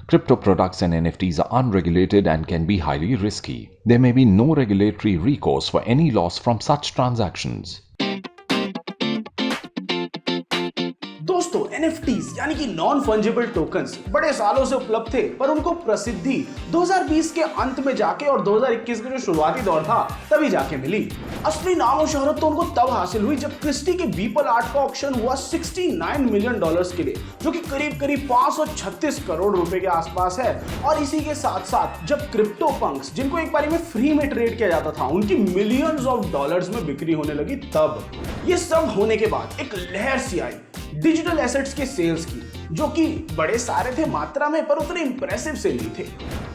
Crypto products and NFTs are unregulated and can be highly risky. There may be no regulatory recourse for any loss from such transactions. दोस्तों NFTs यानी कि non fungible tokens बड़े सालों से उपलब्ध थे, पर उनको प्रसिद्धि 2020 के अंत में जाके और 2021 के जो शुरुआती दौर था तभी जाके मिली। असली नाम और शोहरत तो उनको तब हासिल हुई जब क्रिस्टी के बीपल आर्ट का ऑक्शन हुआ $69 मिलियन के लिए, जो कि करीब 536 करोड़ रुपए के आसपास है। और इसी के साथ साथ जब क्रिप्टो पंक्स, जिनको एक बारी में फ्री में ट्रेड किया जाता था, उनकी मिलियंस ऑफ डॉलर्स में बिक्री होने लगी, तब ये सब होने के बाद एक लहर सी आई डिजिटल एसेट्स के सेल्स की, जो कि बड़े सारे थे मात्रा में, पर उतने इंप्रेसिव से नहीं थे।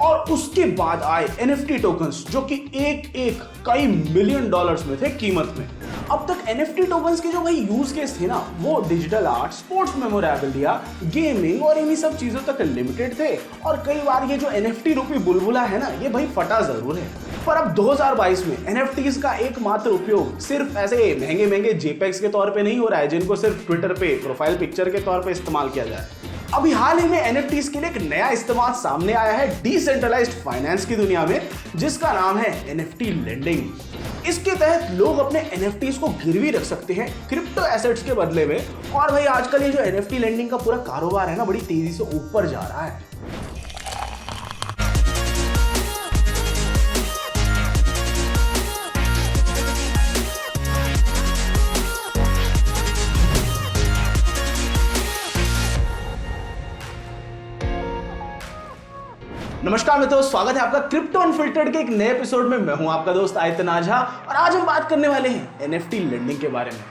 और उसके बाद आए NFT टोकन्स, जो कि एक कई मिलियन डॉलर्स में थे कीमत में। अब तक NFT टोकन्स के जो भाई यूज केस थे ना, वो digital art, sports memorabilia, gaming और इन्हीं सब चीजों तक लिमिटेड थे। और कई बार ये जो NFT रूपी बुलबुला है ना, ये भाई फटा जरूर है। पर अब 2022 में NFTs का एकमात्र उपयोग सिर्फ ऐसे महंगे JPEGs के तौर पे नहीं हो रहा है, जिनको सिर्फ ट्विटर पे प्रोफाइल पिक्चर के तौर पे इस्तेमाल किया जाए। अभी हाल ही में NFTs के लिए एक नया इस्तेमाल सामने आया है डिसेंट्रलाइज्ड फाइनेंस की दुनिया में, जिसका नाम है NFT लेंडिंग। इसके तहत लोग अपने NFTs को गिरवी रख सकते हैं क्रिप्टो एसेट्स के बदले में। और भाई आजकल ये जो NFT लेंडिंग का पूरा कारोबार है ना, बड़ी तेजी से ऊपर जा रहा है। नमस्कार मित्रों, स्वागत है आपका क्रिप्टो अनफिल्टर्ड के एक नए एपिसोड में। मैं हूं आपका दोस्त आयतन आझा और आज हम बात करने वाले हैं NFT लेंडिंग के बारे में।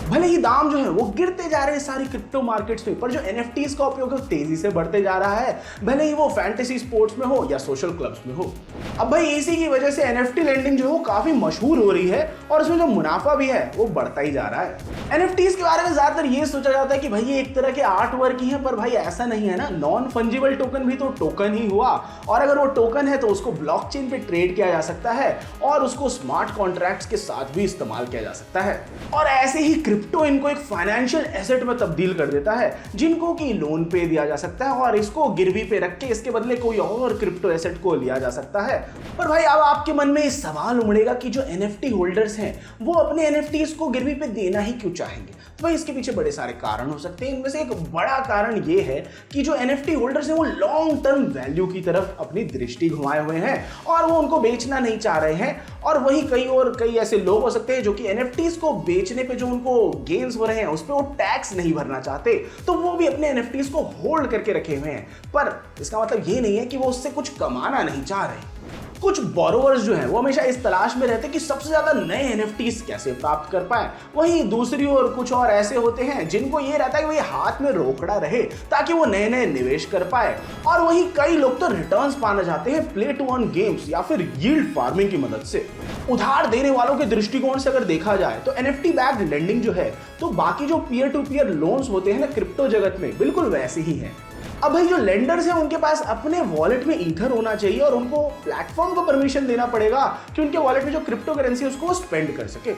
भले ही दाम जो है वो गिरते जा रहे हैं सारी क्रिप्टो मार्केट्स में, पर जो NFTs का उपयोग तेजी से बढ़ते जा रहा है, भले ही वो फैंटेसी स्पोर्ट्स में हो या सोशल क्लब्स में हो। अब भाई इसी की वजह से NFT लेंडिंग जो है वो काफी मशहूर हो रही है और उसमें जो मुनाफा भी है वो बढ़ता ही जा रहा है। NFTs के बारे में ज्यादातर ये सोचा जाता है कि भाई ये एक तरह के आर्ट वर्क ही है, पर भाई ऐसा नहीं है ना। नॉन फंजिबल टोकन भी तो टोकन ही हुआ, और अगर वो टोकन है तो उसको ब्लॉकचेन पे ट्रेड किया जा सकता है और उसको स्मार्ट कॉन्ट्रैक्ट्स के साथ भी इस्तेमाल किया जा सकता है। और ऐसे ही क्रिप्टो इनको एक फाइनेंशियल एसेट में तब्दील कर देता है, जिनको कि लोन पे दिया जा सकता है और इसको गिरवी पे रख के इसके बदले कोई और क्रिप्टो एसेट को लिया जा सकता है। पर भाई अब आपके मन में इस सवाल उमड़ेगा कि जो NFT होल्डर्स हैं वो अपने NFTs को गिरवी पे देना ही क्यों चाहेंगे। तो भाई इसके पीछे बड़े सारे कारण हो सकते हैं। इनमें से एक बड़ा कारण ये है कि जो NFT होल्डर्स हैं वो लॉन्ग टर्म वैल्यू की तरफ अपनी दृष्टि घुमाए हुए हैं और वो उनको बेचना नहीं चाह रहे हैं। और वही कई ऐसे लोग हो सकते हैं जो कि NFTs को बेचने पे जो उनको गेन्स हो रहे हैं उस पर वो टैक्स नहीं भरना चाहते, तो वो भी अपने NFTs को होल्ड करके रखे हुए हैं। पर इसका मतलब ये नहीं है कि वो उससे कुछ कमाना नहीं चाह रहे। कुछ बोरोवर्स जो हैं वो हमेशा इस तलाश में रहते हैं कि सबसे ज्यादा नए NFTs कैसे प्राप्त कर पाए। वहीं दूसरी ओर कुछ और ऐसे होते हैं जिनको ये रहता है कि वो हाथ में रोकड़ा रहे ताकि वो नए नए निवेश कर पाए। और वहीं कई लोग तो रिटर्न्स पाना चाहते हैं प्ले टू अर्न गेम्स या फिर यील्ड फार्मिंग की मदद से। उधार देने वालों के दृष्टिकोण से अगर देखा जाए तो NFT बैक्ड लेंडिंग जो है, तो बाकी जो पीयर टू पीयर लोन्स होते हैं ना क्रिप्टो जगत में, बिल्कुल वैसे ही है। अब भाई जो लेंडर्स हैं उनके पास अपने वॉलेट में ईथर होना चाहिए और उनको प्लेटफॉर्म को परमिशन देना पड़ेगा कि उनके वॉलेट में जो क्रिप्टो करेंसी है उसको स्पेंड कर सके।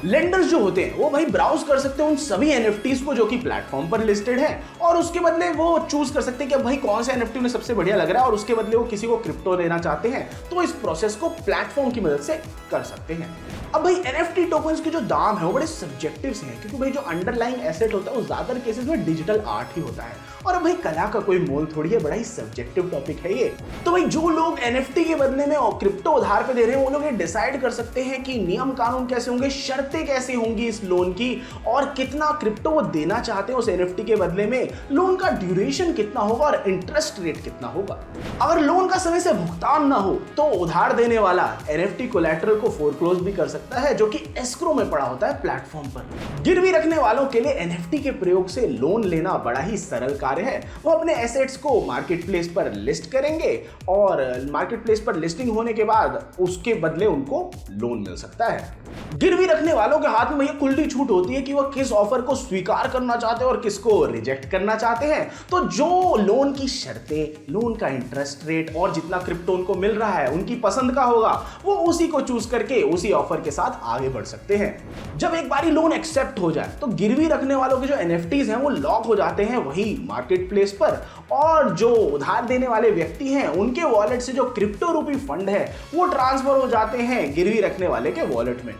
लेंडर्स जो होते हैं वो भाई ब्राउज कर सकते हैं उन सभी NFTs को जो कि प्लेटफॉर्म पर लिस्टेड है, और उसके बदले वो चूज कर सकते हैं कि भाई कौन सा NFT उन्हें सबसे बढ़िया लग रहा है और उसके बदले वो किसी को क्रिप्टो देना चाहते हैं, तो इस प्रोसेस को प्लेटफॉर्म की मदद से कर सकते हैं। अब भाई NFT टोकन्स के जो दाम है वो बड़े सब्जेक्टिव हैं, क्योंकि भाई जो अंडरलाइंग एसेट होता है वो ज्यादातर केसेस में डिजिटल आर्ट ही होता है। और अब भाई कला का कोई मोल थोड़ी है, बड़ा ही सब्जेक्टिव टॉपिक है ये। तो भाई जो लोग NFT के बदले में क्रिप्टो उधार पे दे रहे हैं वो लोग ये डिसाइड कर सकते हैं कि नियम कानून कैसे होंगे, शर्तें कैसे होंगी इस लोन की, और कितना क्रिप्टो वो देना चाहते हैं उस NFT के बदले में, लोन का ड्यूरेशन कितना होगा और इंटरेस्ट रेट कितना होगा। अगर लोन का समय से भुगतान ना हो तो उधार देने वाला NFT कोलैटरल को फोरक्लोज भी कर सकता है, जो कि एस्क्रो में पड़ा होता है प्लेटफॉर्म पर। गिरवी रखने वालों के लिए NFT के प्रयोग से लोन लेना बड़ा ही सरल कार्य है। वो अपने एसेट्स को मार्केट प्लेस पर लिस्ट करेंगे और मार्केट प्लेस पर लिस्टिंग होने के बाद उसके बदले उनको लोन मिल सकता है। गिरवी रखने वालों के हाथ में भैया खुली छूट होती है कि वह किस ऑफर को स्वीकार करना चाहते हैं और किसको रिजेक्ट करना चाहते हैं। तो जो लोन की शर्तें, लोन का इंटरेस्ट रेट और जितना क्रिप्टो उनको मिल रहा है उनकी पसंद का होगा, वो उसी को चूज करके उसी ऑफर के साथ आगे बढ़ सकते हैं। जब एक बारी लोन एक्सेप्ट हो जाए तो गिरवी रखने वालों के जो एनएफटीज हैं वो लॉक हो जाते हैं वही मार्केट प्लेस पर, और जो उधार देने वाले व्यक्ति हैं उनके वॉलेट से जो क्रिप्टो रूपी फंड है वो ट्रांसफर हो जाते हैं गिरवी रखने वाले के वॉलेट में।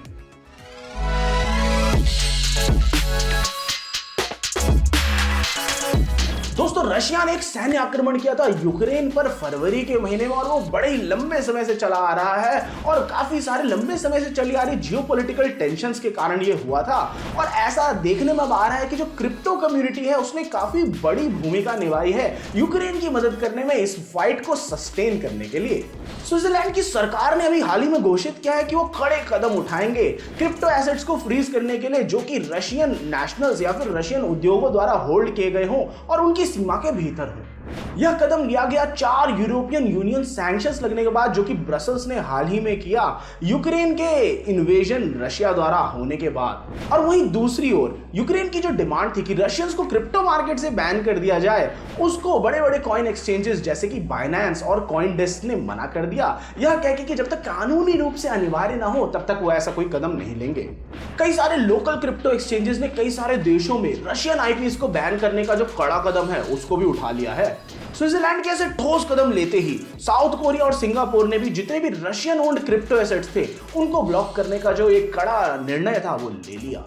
दोस्तों, रशिया ने एक सैन्य आक्रमण किया था यूक्रेन पर फरवरी के महीने में, और वो बड़े ही लंबे समय से चला आ रहा है और काफी सारे लंबे समय से चली आ रही जियोपॉलिटिकल टेंशंस के कारण ये हुआ था। और ऐसा देखने में अब आ रहा है कि जो क्रिप्टो कम्युनिटी है उसने काफी बड़ी भूमिका निभाई है यूक्रेन की मदद करने में, इस फाइट को सस्टेन करने के लिए। स्विट्जरलैंड की सरकार ने अभी हाल ही में घोषित किया है कि वो कड़े कदम उठाएंगे क्रिप्टो एसेट्स को फ्रीज करने के लिए जो कि रशियन नेशनल्स या फिर रशियन उद्योगों द्वारा होल्ड किए गए हों और उनकी सीमा के भीतर हो। यह कदम लिया गया 4 यूरोपियन यूनियन सैंक्शंस लगने के बाद, जो कि ब्रसल्स ने हाल ही में किया यूक्रेन के इन्वेजन रशिया द्वारा होने के बाद। और वहीं दूसरी ओर यूक्रेन की जो डिमांड थी कि रशियंस को क्रिप्टो मार्केट से बैन कर दिया जाए, उसको बड़े बड़े कॉइन एक्सचेंजेस जैसे कि बाइनेंस और कॉइनडेस्क ने मना कर दिया, यह कह के कि जब तक कानूनी रूप से अनिवार्य ना हो तब तक वो ऐसा कोई कदम नहीं लेंगे। कई सारे लोकल क्रिप्टो एक्सचेंजेस ने कई सारे देशों में रशियन आईपीस को बैन करने का जो कड़ा कदम है उसको भी उठा लिया है। स्विट्जरलैंड के ऐसे ठोस कदम लेते ही साउथ कोरिया और सिंगापुर ने भी जितने भी रशियन ओन्ड क्रिप्टो एसेट्स थे उनको ब्लॉक करने का जो एक कड़ा निर्णय था वो ले लिया।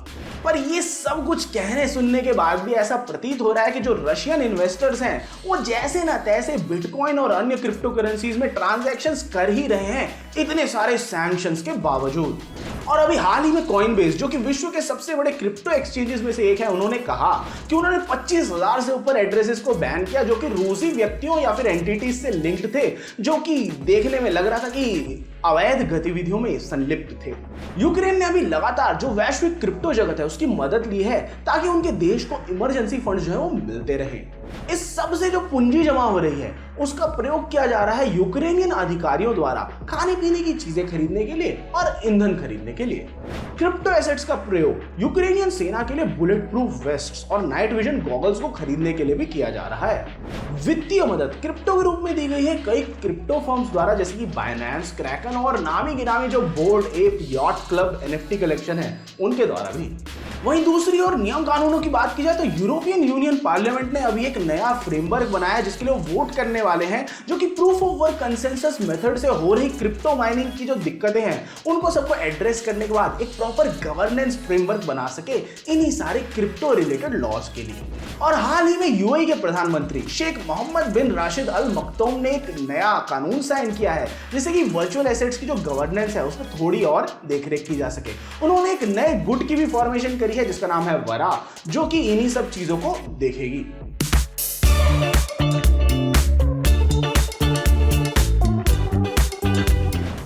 पर ये सब कुछ कहने सुनने के बाद भी ऐसा प्रतीत हो रहा है कि जो रशियन इन्वेस्टर्स हैं वो जैसे ना तैसे बिटकॉइन और अन्य क्रिप्टो करेंसीज में ट्रांजैक्शंस कर ही रहे हैं इतने सारे सैंक्शंस के बावजूद। और अभी हाल ही में कॉइनबेस, जो कि विश्व के सबसे बड़े क्रिप्टो एक्सचेंजेस में से एक है, उन्होंने कहा कि उन्होंने 25,000 से ऊपर एड्रेसेस को बैन किया जो कि रूसी व्यक्तियों या फिर एंटिटीज से लिंक्ड थे, जो कि देखने में लग रहा था कि अवैध गतिविधियों में संलिप्त थे। यूक्रेन ने अभी लगातार जो वैश्विक क्रिप्टो जगत है उसकी मदद ली है ताकि उनके देश को इमरजेंसी फंड जो है वो मिलते रहे। इस सब से जो पूंजी जमा हो रही है उसका प्रयोग किया जा रहा है यूक्रेनियन अधिकारियों द्वारा खाने पीने की चीजें खरीदने के लिए और ईंधन खरीदने के लिए। क्रिप्टो एसेट्स का प्रयोग यूक्रेनियन सेना के लिए बुलेट प्रूफ वेस्ट्स और नाइट विजन गॉगल्स को खरीदने के लिए भी किया जा रहा है। वित्तीय मदद क्रिप्टो के रूप में दी गई है कई क्रिप्टो फर्म्स द्वारा, जैसे कि बाइनेंस, क्रैकन और नामी गिनामी जो board app yacht club NFT collection है उनके द्वारा भी। वहीं दूसरी ओर नियम कानूनों की बात की जाए तो यूरोपियन यूनियन पार्लियामेंट ने अभी एक नया फ्रेमवर्क बनाया जिसके लिए वो वोट करने वाले हैं, जो कि proof of work consensus method से हो रही क्रिप्टो माइनिंग की जो दिक्कतें हैं उनको सबको एड्रेस करने के बाद एक प्रॉपर गवर्नेंस फ्रेमवर्क बना सके इन्हीं सारे क्रिप्टो रिलेटेड लॉज के लिए। और हाल ही में यूएई के प्रधानमंत्री शेख मोहम्मद बिन राशिद अल मक्तूम ने एक नया कानून साइन किया है जिससे कि वर्चुअल एसेट्स की जो गवर्नेंस है उसमें थोड़ी और देखरेख की जा सके। उन्होंने एक नए गुट की भी फॉर्मेशन करी है जिसका नाम है वरा, जो कि इन्हीं सब चीजों को देखेगी।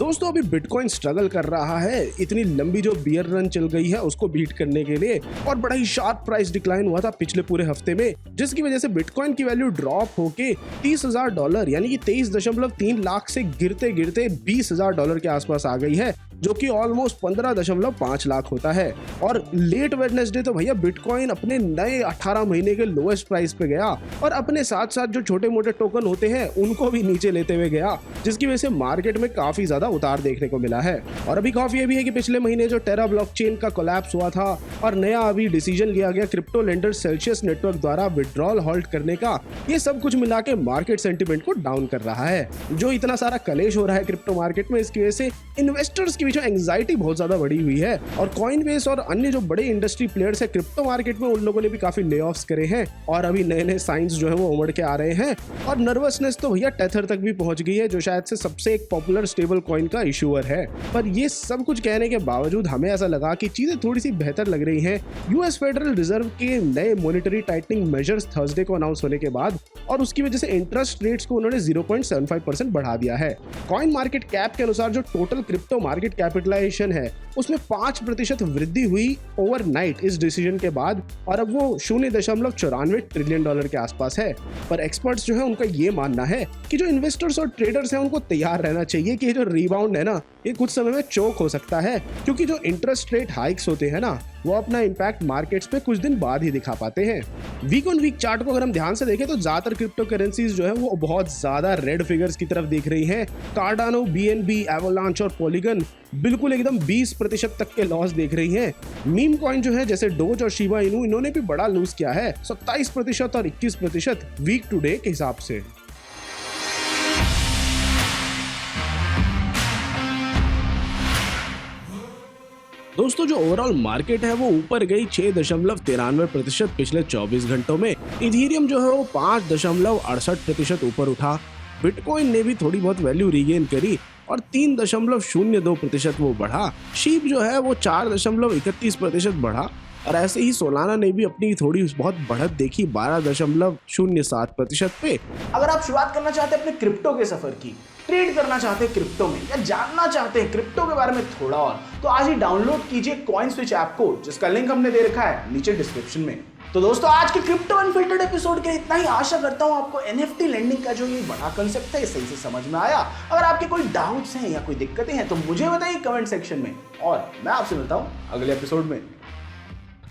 दोस्तों, अभी बिटकॉइन स्ट्रगल कर रहा है इतनी लंबी जो बियर रन चल गई है उसको बीट करने के लिए, और बड़ा ही शार्प प्राइस डिक्लाइन हुआ था पिछले पूरे हफ्ते में, जिसकी वजह से बिटकॉइन की वैल्यू ड्रॉप होके $30,000 यानी कि 23.3 लाख से गिरते गिरते $20,000 के आसपास आ गई है, जो कि ऑलमोस्ट 15.5 लाख होता है। और लेट वेडनेसडे तो भैया बिटकॉइन अपने नए 18 महीने के लोएस्ट प्राइस पे गया और अपने साथ साथ जो छोटे मोटे टोकन होते हैं उनको भी नीचे लेते हुए गया, जिसकी वजह से मार्केट में काफी ज्यादा उतार देखने को मिला है। और अभी काफी ये भी है कि पिछले महीने जो टेरा ब्लॉकचेन का कोलैप्स हुआ था और नया अभी डिसीजन लिया गया क्रिप्टो लेंडर सेल्सियस नेटवर्क द्वारा विड्रॉल हॉल्ट करने का, ये सब कुछ मिला के मार्केट सेंटिमेंट को डाउन कर रहा है। जो इतना सारा कलेश हो रहा है क्रिप्टो मार्केट में, इसकी वजह से इन्वेस्टर्स की जो एंग्जाइटी बहुत ज्यादा बढ़ी हुई है, और कॉइनबेस और अन्य जो बड़े इंडस्ट्री प्लेयर्स है क्रिप्टो मार्केट में उन लोगों ने भी काफी ले ऑफ्स करे हैं, और अभी नए नए साइंस जो है वो उमड़ के आ रहे हैं। और नर्वसनेस तो भैया टेथर तक भी पहुंच गई है, जो शायद से सबसे एक पॉपुलर स्टेबल कॉइन का इशूअर है। पर ये सब कुछ कहने के बावजूद हमें ऐसा लगा कि चीजें थोड़ी सी बेहतर लग रही हैं यूएस फेडरल रिजर्व के नए मॉनेटरी टाइटनिंग मेजर्स थर्सडे को अनाउंस होने के बाद, और उसकी वजह से इंटरेस्ट रेट्स को उन्होंने 0.75% बढ़ा दिया है। कॉइन मार्केट कैप के अनुसार जो टोटल क्रिप्टो मार्केट कैपिटलाइजेशन है उसमें 5% वृद्धि हुई ओवरनाइट इस डिसीजन के बाद, और अब वो $0.94 ट्रिलियन के आसपास है। पर एक्सपर्ट्स जो है उनका ये मानना है कि जो इन्वेस्टर्स और ट्रेडर्स हैं उनको तैयार रहना चाहिए कि ये जो रिबाउंड है ना, ये कुछ समय में चोक हो सकता है, क्योंकि जो इंटरेस्ट रेट हाइक्स होते हैं ना, वो अपना इम्पैक्ट मार्केट्स पे कुछ दिन बाद ही दिखा पाते हैं। वीक ऑन वीक चार्ट को अगर हम ध्यान से देखें तो ज्यादातर क्रिप्टो करेंसीज जो है वो बहुत ज्यादा रेड फिगर्स की तरफ देख रही हैं। कार्डानो, बीएनबी, एवोलांच और पॉलीगन बिल्कुल एकदम 20% तक के लॉस देख रही हैं। मीम कॉइन जो है जैसे डोज और शिबा इनू, इन्होंने भी बड़ा लूज किया है, 27% और 21% वीक टू डे के हिसाब से। दोस्तों जो ओवरऑल मार्केट है वो ऊपर गई 6.93% पिछले 24 घंटों में। इथेरियम जो है वो 5.68% ऊपर उठा। बिटकॉइन ने भी थोड़ी बहुत वैल्यू रीगेन करी और 3.02% वो बढ़ा। शीप जो है वो 4.31% बढ़ा, और ऐसे ही सोलाना ने भी अपनी थोड़ी बहुत बढ़त देखी 12.07% पे। अगर आप शुरुआत करना चाहते हैं अपने क्रिप्टो के सफर की, ट्रेड करना चाहते हैं क्रिप्टो में या जानना चाहते हैं क्रिप्टो के बारे में थोड़ा और, तो आज ही डाउनलोड कीजिए कॉइनस्विच ऐप को, जिसका लिंक हमने दे रखा है नीचे डिस्क्रिप्शन में। तो दोस्तों आज के क्रिप्टो अनफिल्टर्ड एपिसोड के इतना ही। आशा करता हूं आपको एनएफटी लेंडिंग का जो ये बड़ा कंसेप्ट है सही से समझ में आया। अगर आपके कोई डाउट्स हैं या कोई दिक्कतें हैं तो मुझे बताइए कमेंट सेक्शन में, और मैं आपसे मिलता हूं अगले एपिसोड में।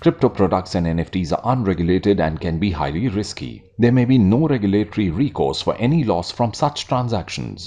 Crypto products and NFTs are unregulated and can be highly risky. There may be no regulatory recourse for any loss from such transactions.